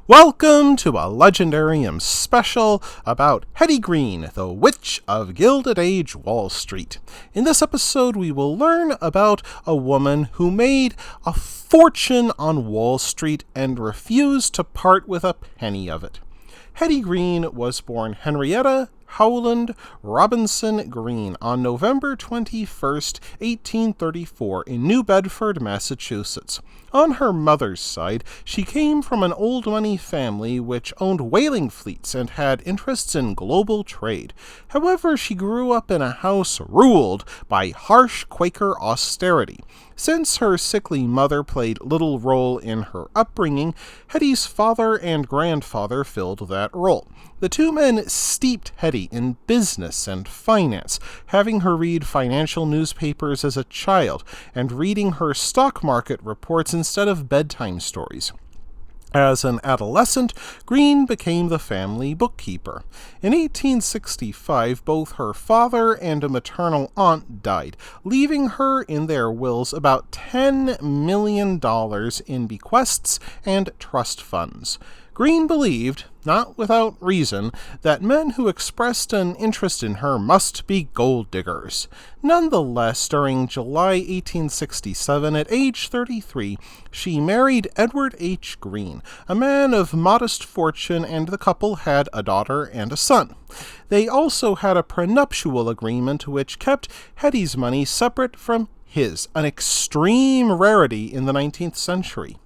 Welcome to a Legendarium special about Hetty Green, the Witch of Gilded Age Wall Street. In this episode, we will learn about a woman who made a fortune on Wall Street and refused to part with a penny of it. Hetty Green was born Henrietta Howland Robinson Green on November 21st, 1834 in New Bedford, Massachusetts. On her mother's side, she came from an old money family which owned whaling fleets and had interests in global trade. However, she grew up in a house ruled by harsh Quaker austerity. Since her sickly mother played little role in her upbringing, Hetty's father and grandfather filled that role. The two men steeped Hetty in business and finance, having her read financial newspapers as a child and reading her stock market reports instead of bedtime stories. As an adolescent, Green became the family bookkeeper. In 1865, both her father and a maternal aunt died, leaving her in their wills about $10 million in bequests and trust funds. Green believed, not without reason, that men who expressed an interest in her must be gold diggers. Nonetheless, during July 1867, at age 33, she married Edward H. Green, a man of modest fortune, and the couple had a daughter and a son. They also had a prenuptial agreement which kept Hetty's money separate from his, an extreme rarity in the 19th century.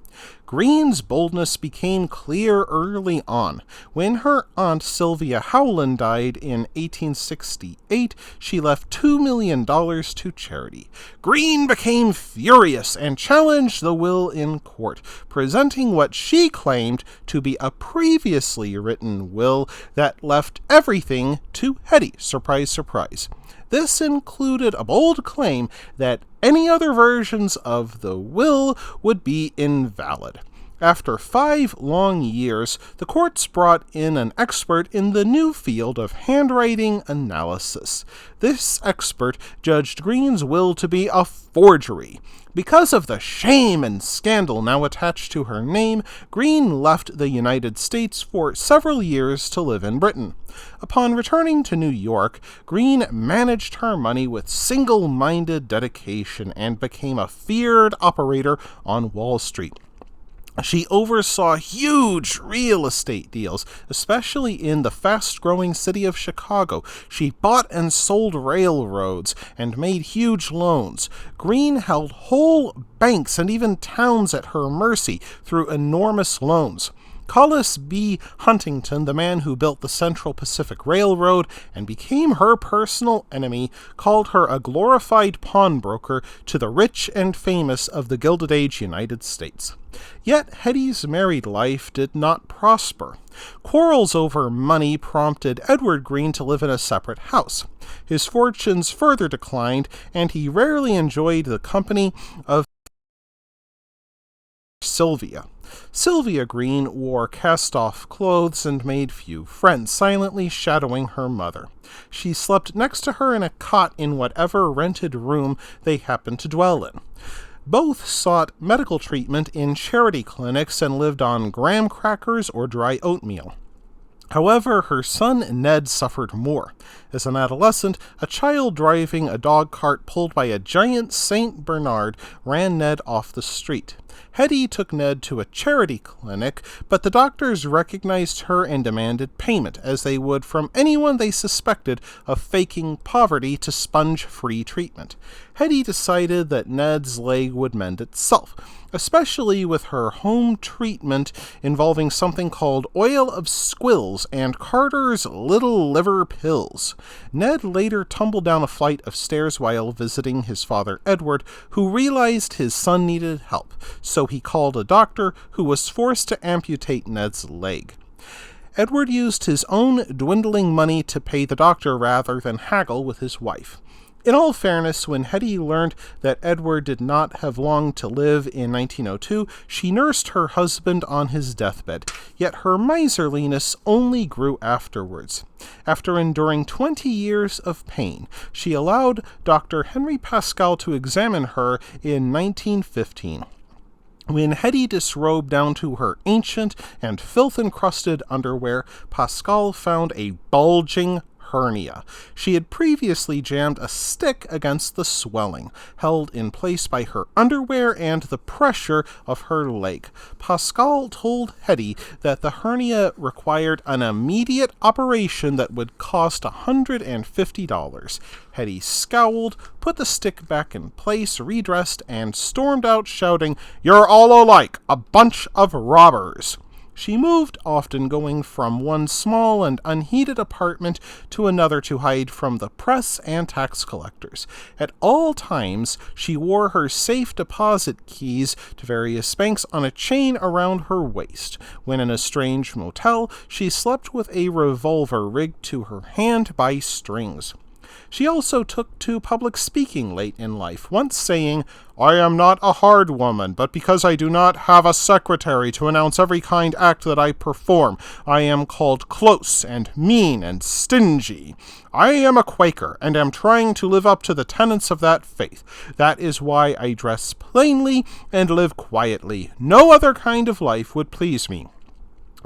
Green's boldness became clear early on. When her aunt Sylvia Howland died in 1868, she left $2 million to charity. Green became furious and challenged the will in court, presenting what she claimed to be a previously written will that left everything to Hetty. Surprise, surprise. This included a bold claim that any other versions of the will would be invalid. After 5 long years, the courts brought in an expert in the new field of handwriting analysis. This expert judged Green's will to be a forgery. Because of the shame and scandal now attached to her name, Green left the United States for several years to live in Britain. Upon returning to New York, Green managed her money with single-minded dedication and became a feared operator on Wall Street. She oversaw huge real estate deals, especially in the fast-growing city of Chicago. She bought and sold railroads and made huge loans. Green held whole banks and even towns at her mercy through enormous loans. Collis B. Huntington, the man who built the Central Pacific Railroad and became her personal enemy, called her a glorified pawnbroker to the rich and famous of the Gilded Age United States. Yet Hetty's married life did not prosper. Quarrels over money prompted Edward Green to live in a separate house. His fortunes further declined, and he rarely enjoyed the company of Sylvia. Sylvia Green wore cast-off clothes and made few friends, silently shadowing her mother. She slept next to her in a cot in whatever rented room they happened to dwell in. Both sought medical treatment in charity clinics and lived on graham crackers or dry oatmeal. However, her son Ned suffered more. As an adolescent, a child driving a dog cart pulled by a giant St. Bernard ran Ned off the street. Hetty took Ned to a charity clinic, but the doctors recognized her and demanded payment, as they would from anyone they suspected of faking poverty to sponge free treatment. Hetty decided that Ned's leg would mend itself, especially with her home treatment involving something called oil of squills and Carter's little liver pills. Ned later tumbled down a flight of stairs while visiting his father Edward, who realized his son needed help, so he called a doctor who was forced to amputate Ned's leg. Edward used his own dwindling money to pay the doctor rather than haggle with his wife. In all fairness, when Hetty learned that Edward did not have long to live in 1902, she nursed her husband on his deathbed, yet her miserliness only grew afterwards. After enduring 20 years of pain, she allowed Dr. Henry Pascal to examine her in 1915. When Hetty disrobed down to her ancient and filth-encrusted underwear, Pascal found a bulging hernia. She had previously jammed a stick against the swelling, held in place by her underwear and the pressure of her leg. Pascal told Hetty that the hernia required an immediate operation that would cost $150. Hetty scowled, put the stick back in place, redressed, and stormed out shouting, "You're all alike, a bunch of robbers." She moved often, going from one small and unheated apartment to another to hide from the press and tax collectors. At all times, she wore her safe deposit keys to various banks on a chain around her waist. When in a strange motel, she slept with a revolver rigged to her hand by strings. She also took to public speaking late in life, once saying, "I am not a hard woman, but because I do not have a secretary to announce every kind act that I perform, I am called close and mean and stingy. I am a Quaker, and am trying to live up to the tenets of that faith. That is why I dress plainly and live quietly. No other kind of life would please me."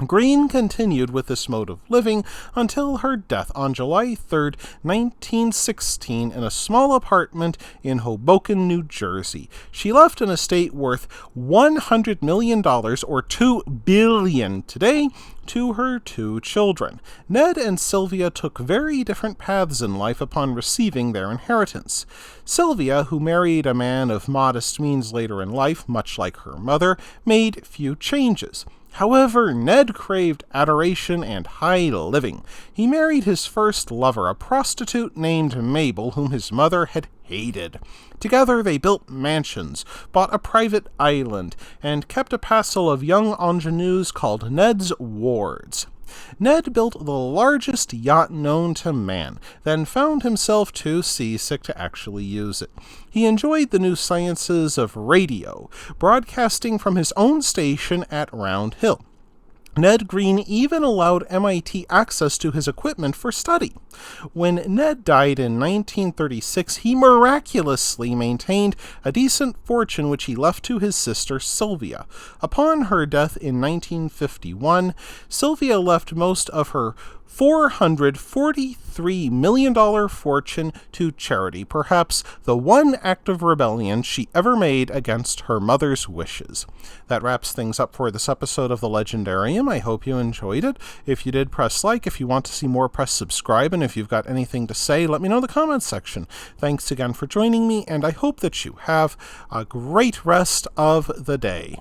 Green continued with this mode of living until her death on July 3, 1916, in a small apartment in Hoboken, New Jersey. She left an estate worth $100 million, or $2 billion today, to her two children. Ned and Sylvia took very different paths in life upon receiving their inheritance. Sylvia, who married a man of modest means later in life, much like her mother, made few changes. However, Ned craved adoration and high living. He married his first lover, a prostitute named Mabel, whom his mother had hated. Together they built mansions, bought a private island, and kept a passel of young ingenues called Ned's Wards. Ned built the largest yacht known to man, then found himself too seasick to actually use it. He enjoyed the new sciences of radio, broadcasting from his own station at Round Hill. Ned Green even allowed MIT access to his equipment for study. When Ned died in 1936, he miraculously maintained a decent fortune which he left to his sister Sylvia. Upon her death in 1951, Sylvia left most of her $443 million fortune to charity, perhaps the one act of rebellion she ever made against her mother's wishes. That wraps things up for this episode of The Legendarium. I hope you enjoyed it. If you did, press like. If you want to see more, press subscribe. And if you've got anything to say, let me know in the comments section. Thanks again for joining me, and I hope that you have a great rest of the day.